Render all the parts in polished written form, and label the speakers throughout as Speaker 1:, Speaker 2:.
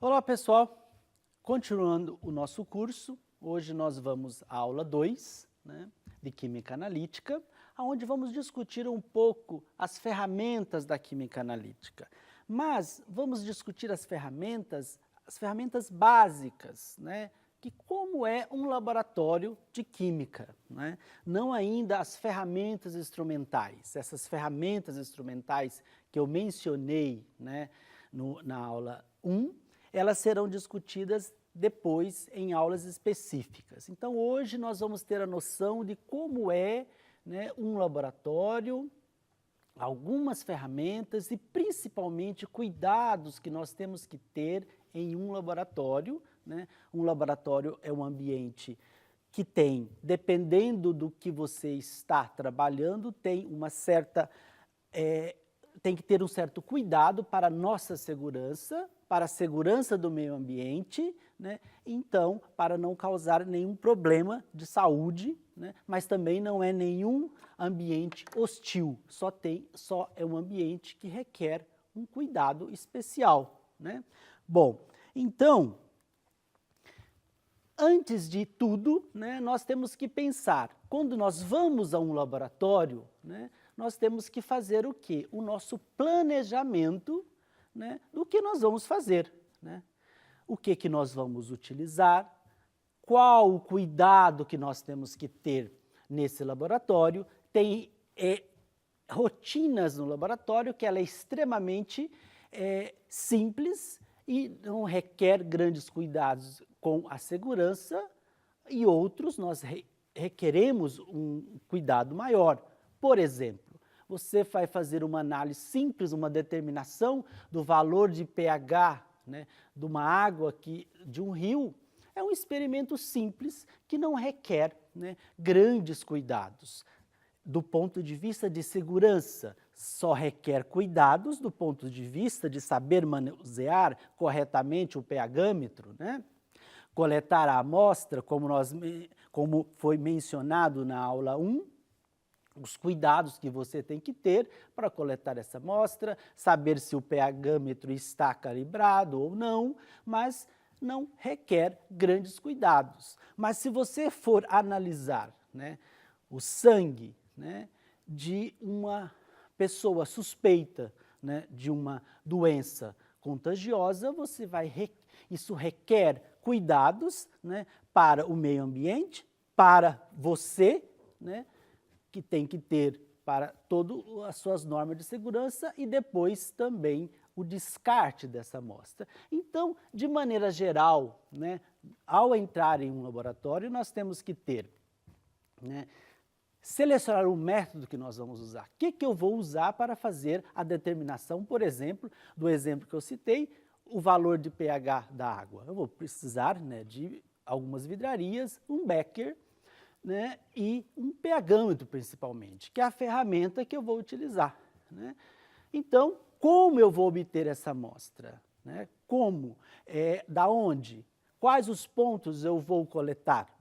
Speaker 1: Olá pessoal, continuando o nosso curso, hoje nós vamos à aula 2, de Química Analítica, onde vamos discutir um pouco as ferramentas da Química Analítica. Mas vamos discutir as ferramentas básicas, que como é um laboratório de Química, não ainda as ferramentas instrumentais. Essas ferramentas instrumentais que eu mencionei na aula 1, elas serão discutidas depois em aulas específicas. Então, hoje nós vamos ter a noção de como é um laboratório, algumas ferramentas e principalmente cuidados que nós temos que ter em um laboratório. Um laboratório é um ambiente que tem, dependendo do que você está trabalhando, tem que ter um certo cuidado para a nossa segurança, para a segurança do meio ambiente, então, para não causar nenhum problema de saúde, mas também não é nenhum ambiente hostil, só é um ambiente que requer um cuidado especial. Bom, então, antes de tudo, nós temos que pensar, quando nós vamos a um laboratório, nós temos que fazer o quê? O nosso planejamento do que nós vamos fazer. O que nós vamos utilizar, qual o cuidado que nós temos que ter nesse laboratório. Tem rotinas no laboratório que ela é extremamente simples e não requer grandes cuidados com a segurança, e outros nós requeremos um cuidado maior. Por exemplo, você vai fazer uma análise simples, uma determinação do valor de pH de uma água de um rio. É um experimento simples que não requer grandes cuidados. Do ponto de vista de segurança, só requer cuidados do ponto de vista de saber manusear corretamente o pH-metro, coletar a amostra, como foi mencionado na aula 1, os cuidados que você tem que ter para coletar essa amostra, saber se o pH-metro está calibrado ou não, mas não requer grandes cuidados. Mas se você for analisar o sangue de uma pessoa suspeita de uma doença contagiosa, isso requer cuidados para o meio ambiente, para você, que tem que ter para todas as suas normas de segurança, e depois também o descarte dessa amostra. Então, de maneira geral, ao entrar em um laboratório, nós temos que ter, selecionar o método que nós vamos usar. O que eu vou usar para fazer a determinação, por exemplo, do exemplo que eu citei, o valor de pH da água. Eu vou precisar de algumas vidrarias, um becker, e um pH-metro principalmente, que é a ferramenta que eu vou utilizar. Então, como eu vou obter essa amostra? Como? Da onde? Quais os pontos eu vou coletar?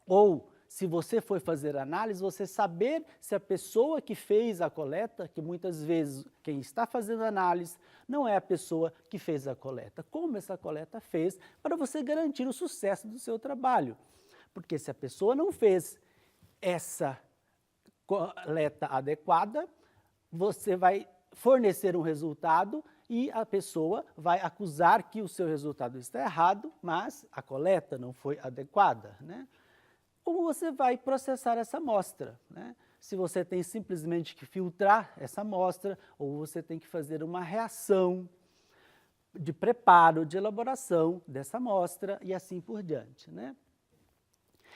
Speaker 1: Ou, se você for fazer análise, você saber se a pessoa que fez a coleta, que muitas vezes quem está fazendo análise não é a pessoa que fez a coleta. Como essa coleta fez, para você garantir o sucesso do seu trabalho. Porque se a pessoa não fez essa coleta adequada, você vai fornecer um resultado e a pessoa vai acusar que o seu resultado está errado, mas a coleta não foi adequada. Como você vai processar essa amostra? Se você tem simplesmente que filtrar essa amostra, ou você tem que fazer uma reação de preparo, de elaboração dessa amostra e assim por diante.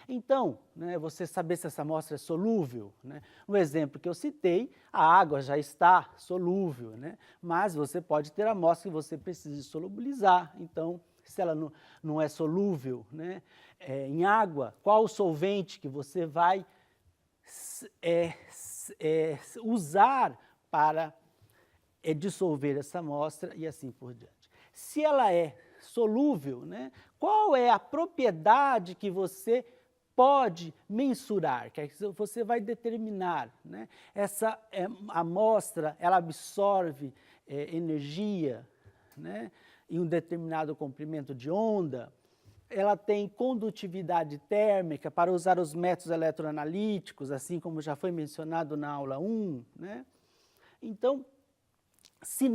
Speaker 1: Então, você saber se essa amostra é solúvel. No exemplo que eu citei, a água já está solúvel, mas você pode ter amostra que você precisa solubilizar. Então, se ela não é solúvel em água, qual o solvente que você vai usar para dissolver essa amostra e assim por diante. Se ela é solúvel, qual é a propriedade que você pode mensurar, que você vai determinar. Essa amostra, ela absorve energia, em um determinado comprimento de onda, ela tem condutividade térmica para usar os métodos eletroanalíticos, assim como já foi mencionado na aula 1, né? Então, se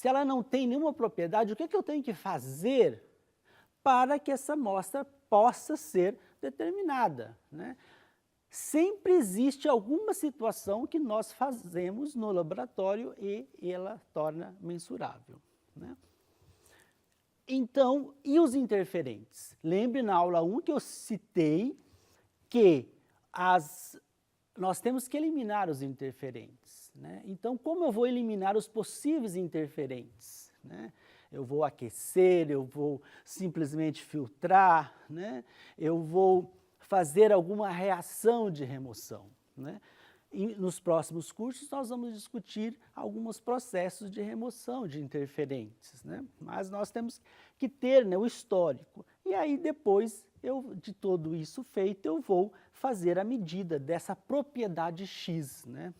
Speaker 1: ela não tem nenhuma propriedade, o que eu tenho que fazer para que essa amostra possa ser determinada, né? Sempre existe alguma situação que nós fazemos no laboratório e ela torna mensurável, né? Então, e os interferentes? Lembre na aula 1 que eu citei que nós temos que eliminar os interferentes, né? Então, como eu vou eliminar os possíveis interferentes, né? Eu vou aquecer, eu vou simplesmente filtrar, né? Eu vou fazer alguma reação de remoção, né? E nos próximos cursos nós vamos discutir alguns processos de remoção de interferentes, né? Mas nós temos que ter, né, o histórico. E aí depois, de tudo isso feito, eu vou fazer a medida dessa propriedade X, né?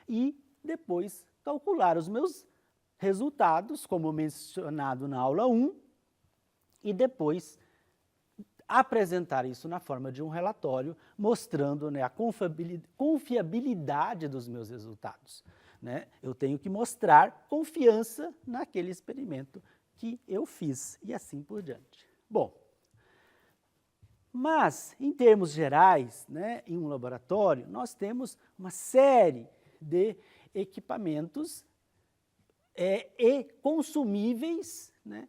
Speaker 1: E depois calcular os meus resultados, como mencionado na aula 1, e depois apresentar isso na forma de um relatório, mostrando, né, a confiabilidade dos meus resultados, né? Eu tenho que mostrar confiança naquele experimento que eu fiz, e assim por diante. Bom, mas, em termos gerais, né, em um laboratório, nós temos uma série de equipamentos e consumíveis, né,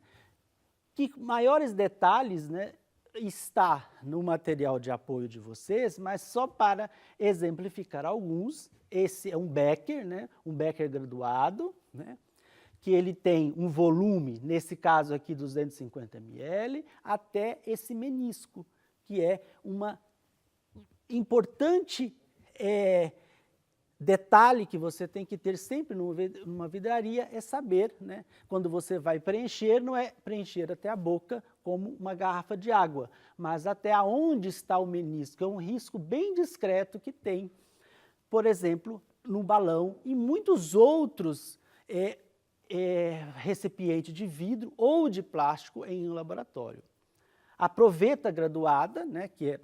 Speaker 1: que maiores detalhes, né, está no material de apoio de vocês, mas só para exemplificar alguns, esse é um Becker, né, um Becker graduado, né, que ele tem um volume, nesse caso aqui 250 ml, até esse menisco, que é uma importante detalhe que você tem que ter sempre numa vidraria é saber, né, quando você vai preencher, não é preencher até a boca como uma garrafa de água, mas até onde está o menisco. É um risco bem discreto que tem, por exemplo, no balão e muitos outros recipientes de vidro ou de plástico em um laboratório. A proveta graduada, né, que é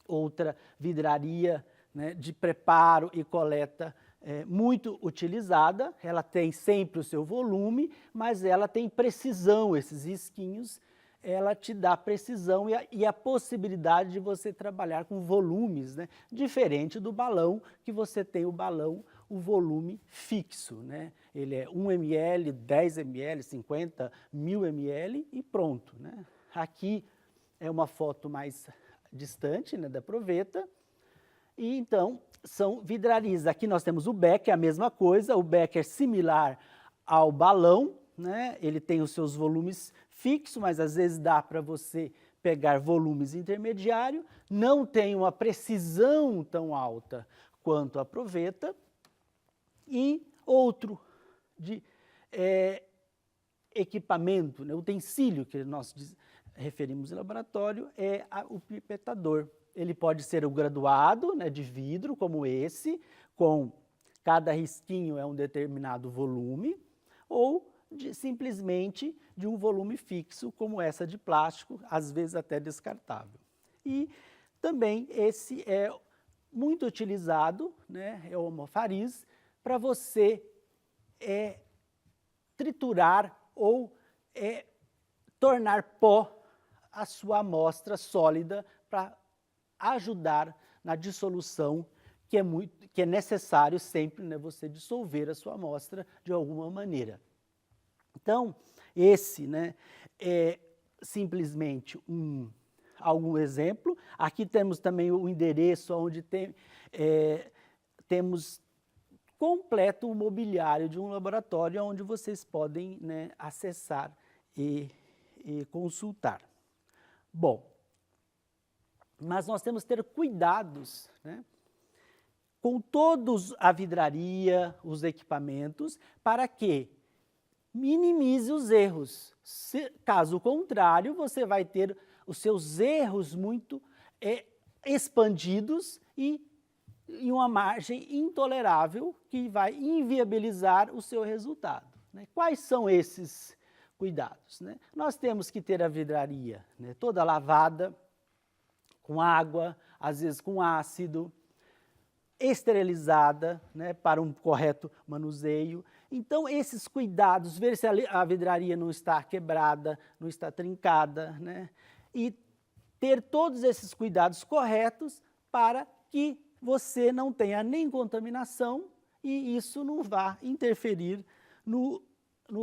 Speaker 1: outra vidraria, né, de preparo e coleta muito utilizada, ela tem sempre o seu volume, mas ela tem precisão, esses risquinhos, ela te dá precisão e a possibilidade de você trabalhar com volumes, né, diferente do balão, que você tem o volume fixo, né? Ele é 1 ml, 10 ml, 50, 1000 ml e pronto, né? Aqui é uma foto mais distante, né, da proveta. E então, são vidrarias. Aqui nós temos o Becker, a mesma coisa, o Becker similar ao balão, né? Ele tem os seus volumes fixos, mas às vezes dá para você pegar volumes intermediários, não tem uma precisão tão alta quanto a proveta. E outro de equipamento, né, utensílio que nós referimos em laboratório é o pipetador. Ele pode ser o graduado, né, de vidro, como esse, com cada risquinho é um determinado volume, ou simplesmente de um volume fixo, como essa de plástico, às vezes até descartável. E também esse é muito utilizado, né, é o almofariz, para você triturar ou tornar pó a sua amostra sólida para ajudar na dissolução, que é necessário sempre, né, você dissolver a sua amostra de alguma maneira. Então, esse, né, é simplesmente algum exemplo. Aqui temos também o endereço onde temos completo o mobiliário de um laboratório onde vocês podem, né, acessar e consultar. Bom, mas nós temos que ter cuidados, né, com todos a vidraria, os equipamentos, para que minimize os erros. Caso contrário, você vai ter os seus erros muito expandidos e em uma margem intolerável que vai inviabilizar o seu resultado, né? Quais são esses cuidados, né? Nós temos que ter a vidraria, né, toda lavada, com água, às vezes com ácido, esterilizada, né, para um correto manuseio. Então, esses cuidados, ver se a vidraria não está quebrada, não está trincada, né, e ter todos esses cuidados corretos para que você não tenha nem contaminação e isso não vá interferir no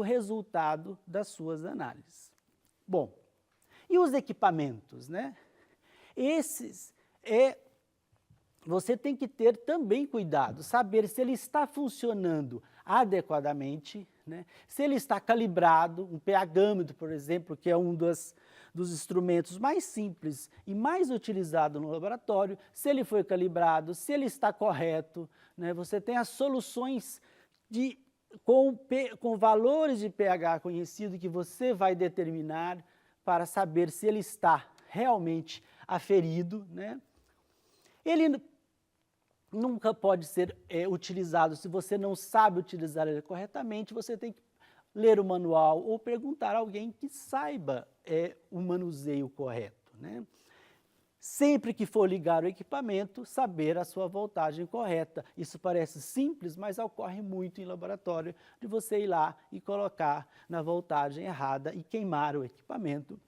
Speaker 1: resultado das suas análises. Bom, e os equipamentos, né? Esses, você tem que ter também cuidado, saber se ele está funcionando adequadamente, né? Se ele está calibrado, um pH-metro, por exemplo, que é um dos instrumentos mais simples e mais utilizado no laboratório, se ele foi calibrado, se ele está correto, né? Você tem as soluções com valores de pH conhecido que você vai determinar para saber se ele está realmente aferido, né? Ele nunca pode ser utilizado se você não sabe utilizar ele corretamente, você tem que ler o manual ou perguntar a alguém que saiba o manuseio correto, né? Sempre que for ligar o equipamento, saber a sua voltagem correta. Isso parece simples, mas ocorre muito em laboratório, de você ir lá e colocar na voltagem errada e queimar o equipamento.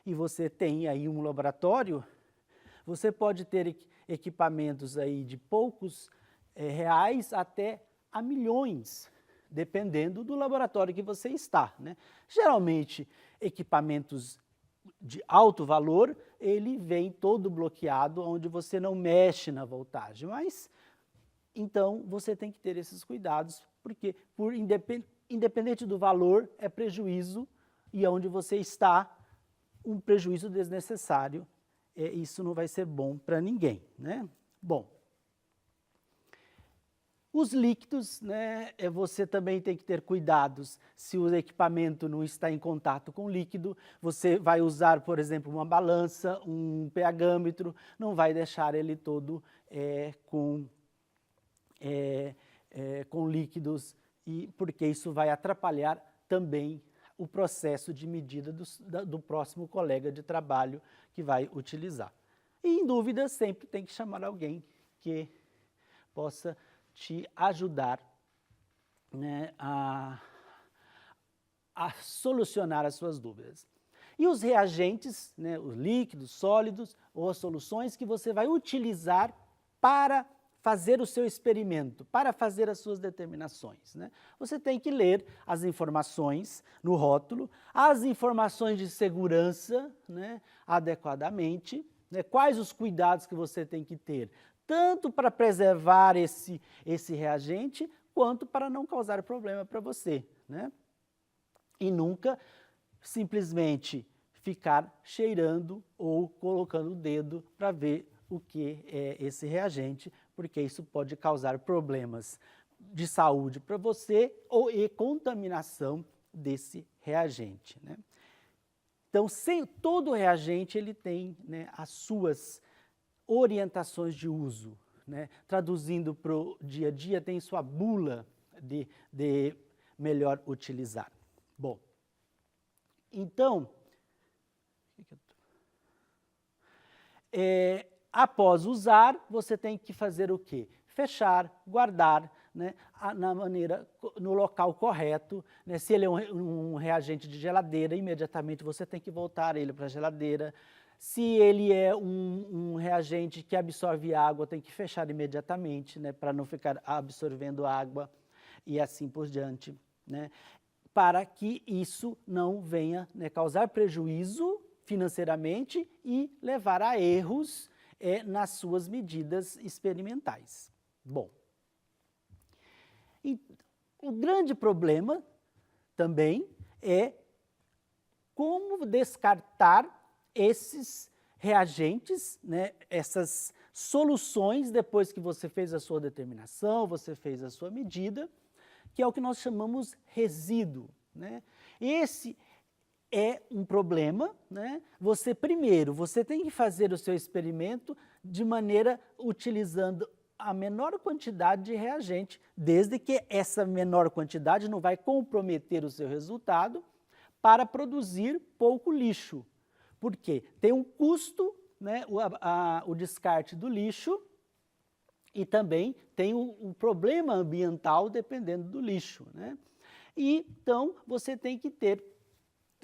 Speaker 1: E você tem aí um laboratório, você pode ter equipamentos aí de poucos reais até a milhões, dependendo do laboratório que você está, né? Geralmente, equipamentos de alto valor, ele vem todo bloqueado, onde você não mexe na voltagem, mas, então, você tem que ter esses cuidados, porque, independente do valor, é prejuízo, e onde você está, um prejuízo desnecessário, isso não vai ser bom para ninguém, né? Bom, os líquidos, né, você também tem que ter cuidados se o equipamento não está em contato com o líquido, você vai usar, por exemplo, uma balança, um pH-metro, não vai deixar ele todo com líquidos, porque isso vai atrapalhar também o processo de medida do próximo colega de trabalho que vai utilizar. E, em dúvida, sempre tem que chamar alguém que possa te ajudar, né, a solucionar as suas dúvidas. E os reagentes, né, os líquidos, sólidos ou as soluções que você vai utilizar para fazer o seu experimento, para fazer as suas determinações, né? Você tem que ler as informações no rótulo, as informações de segurança, né, adequadamente, né, quais os cuidados que você tem que ter, tanto para preservar esse reagente, quanto para não causar problema para você, né? E nunca simplesmente ficar cheirando ou colocando o dedo para ver o que é esse reagente, porque isso pode causar problemas de saúde para você e contaminação desse reagente, né? Então, todo reagente ele tem, né, as suas orientações de uso, né? Traduzindo para o dia a dia, tem sua bula de melhor utilizar. Bom, então, após usar, você tem que fazer o quê? Fechar, guardar, né, no local correto, né? Se ele é um reagente de geladeira, imediatamente você tem que voltar ele para a geladeira. Se ele é um reagente que absorve água, tem que fechar imediatamente, né, para não ficar absorvendo água e assim por diante, né, para que isso não venha, né, causar prejuízo financeiramente e levar a erros nas suas medidas experimentais. Bom, e o grande problema também é como descartar esses reagentes, né, essas soluções depois que você fez a sua determinação, você fez a sua medida, que é o que nós chamamos resíduo, né? Esse é um problema, né? Primeiro, você tem que fazer o seu experimento de maneira utilizando a menor quantidade de reagente, desde que essa menor quantidade não vai comprometer o seu resultado, para produzir pouco lixo. Por quê? Tem um custo, né, o descarte do lixo, e também tem o problema ambiental dependendo do lixo, né? E, então, você tem que ter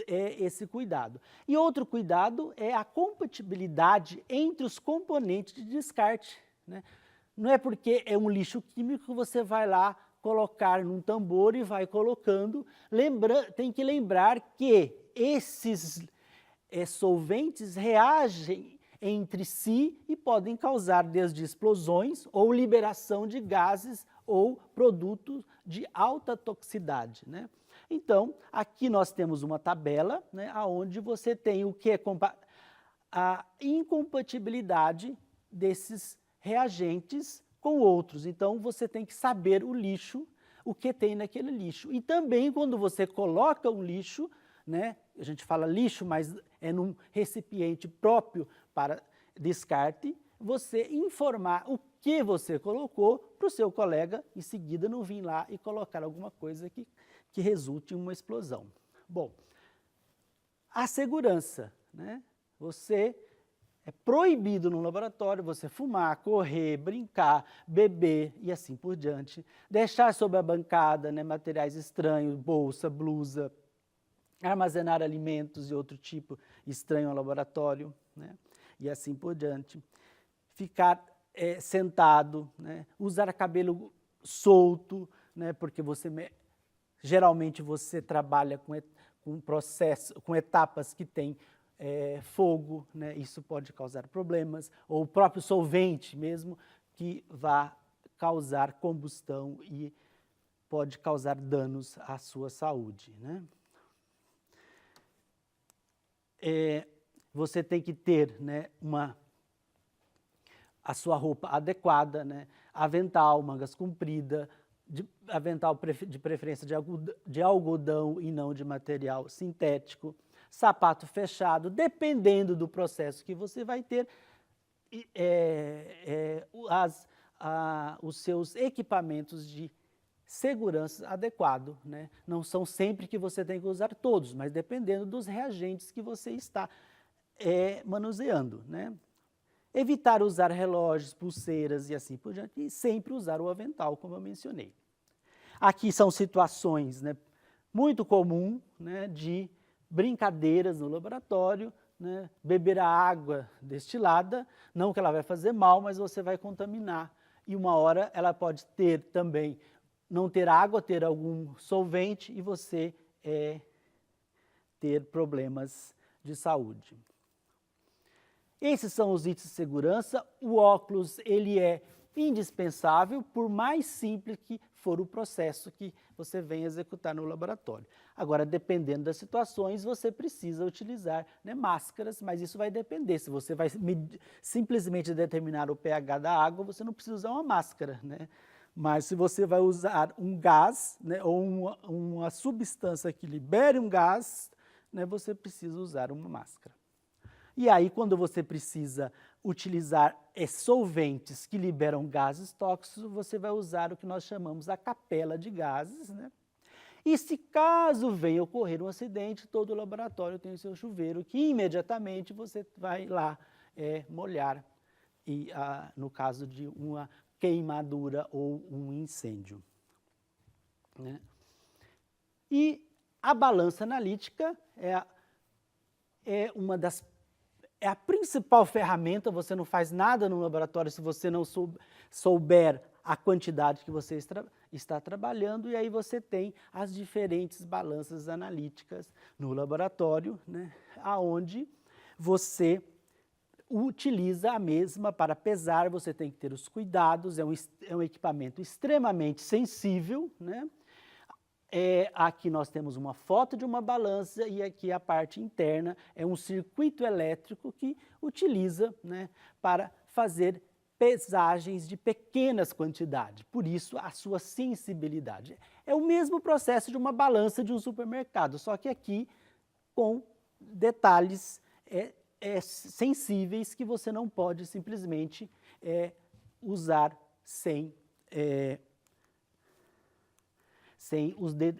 Speaker 1: esse cuidado. E outro cuidado é a compatibilidade entre os componentes de descarte, né? Não é porque é um lixo químico que você vai lá colocar num tambor e vai colocando. Tem que lembrar que esses solventes reagem entre si e podem causar desde explosões ou liberação de gases ou produtos de alta toxicidade, né? Então, aqui nós temos uma tabela, né, onde você tem o que é a incompatibilidade desses reagentes com outros. Então, você tem que saber o lixo, o que tem naquele lixo. E também, quando você coloca um lixo, né, a gente fala lixo, mas é num recipiente próprio para descarte, você informar o que você colocou para o seu colega, em seguida não vir lá e colocar alguma coisa que resulte em uma explosão. Bom, a segurança, né? É proibido no laboratório você fumar, correr, brincar, beber e assim por diante. Deixar sob a bancada, né, materiais estranhos, bolsa, blusa, armazenar alimentos e outro tipo estranho ao laboratório, né, e assim por diante. Ficar sentado, né, usar cabelo solto, né, porque geralmente você trabalha com etapas que tem fogo, né? Isso pode causar problemas, ou o próprio solvente mesmo, que vai causar combustão e pode causar danos à sua saúde, né? Você tem que ter, né, a sua roupa adequada, né? Avental, mangas compridas, avental de preferência de algodão e não de material sintético, sapato fechado, dependendo do processo que você vai ter, os seus equipamentos de segurança adequado, né? Não são sempre que você tem que usar todos, mas dependendo dos reagentes que você está manuseando, né? Evitar usar relógios, pulseiras e assim por diante, e sempre usar o avental, como eu mencionei. Aqui são situações, né, muito comuns, né, de brincadeiras no laboratório, né, beber a água destilada, não que ela vai fazer mal, mas você vai contaminar. E uma hora ela pode ter também, não ter água, ter algum solvente e você ter problemas de saúde. Esses são os itens de segurança. O óculos, ele é indispensável, por mais simples que for o processo que você vem executar no laboratório. Agora, dependendo das situações, você precisa utilizar, né, máscaras, mas isso vai depender. Se você vai simplesmente determinar o pH da água, você não precisa usar uma máscara, né? Mas se você vai usar um gás, né, ou uma substância que libere um gás, né, você precisa usar uma máscara. E aí, quando você precisa utilizar solventes que liberam gases tóxicos, você vai usar o que nós chamamos a capela de gases, né? E se caso venha ocorrer um acidente, todo o laboratório tem o seu chuveiro, que imediatamente você vai lá molhar, no caso de uma queimadura ou um incêndio, né? E a balança analítica é a principal ferramenta. Você não faz nada no laboratório se você não souber a quantidade que você está trabalhando, e aí você tem as diferentes balanças analíticas no laboratório, né, onde você utiliza a mesma para pesar. Você tem que ter os cuidados, é um equipamento extremamente sensível, né? Aqui nós temos uma foto de uma balança e aqui a parte interna é um circuito elétrico que utiliza, né, para fazer pesagens de pequenas quantidades, por isso a sua sensibilidade. É o mesmo processo de uma balança de um supermercado, só que aqui com detalhes sensíveis que você não pode simplesmente usar sem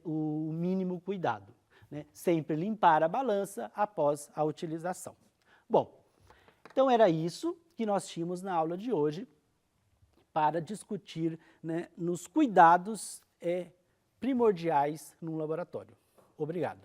Speaker 1: o mínimo cuidado. né? Sempre limpar a balança após a utilização. Bom, então era isso que nós tínhamos na aula de hoje para discutir, né, nos cuidados primordiais num laboratório. Obrigado.